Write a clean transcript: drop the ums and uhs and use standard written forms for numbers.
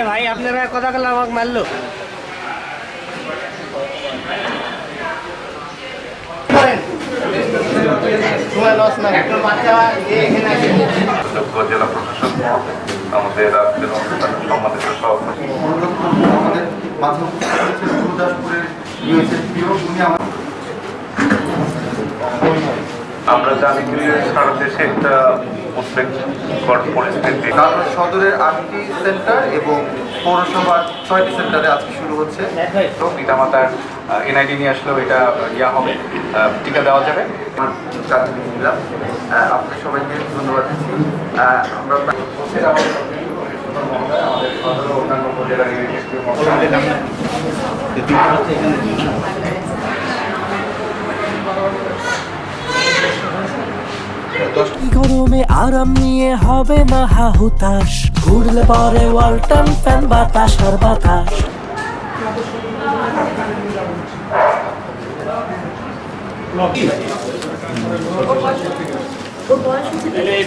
ভাই আপনারা কথা বলে আমাকে মারলো। জেলা প্রশাসন আমাদের সম্মানিত সভাপতি আমরা জানি যে সারা দেশে একটা উদ্বেগকর পরিস্থিতি। সদরের 8টি সেন্টার এবং পৌরসভার 6টি সেন্টারে আজকে শুরু হচ্ছে। পিতামাতার এনআইডি নিয়ে আসলেও এটা হবে, টিকা দেওয়া যাবে। আপনাদের সবাইকে ধন্যবাদ দিচ্ছি। আমরা গরমে আরাম নিয়ে হবে না হাহুতাশ, ঘুরলে পরে ওয়ালটন ফ্যান বাতাস আর বাতাস। এই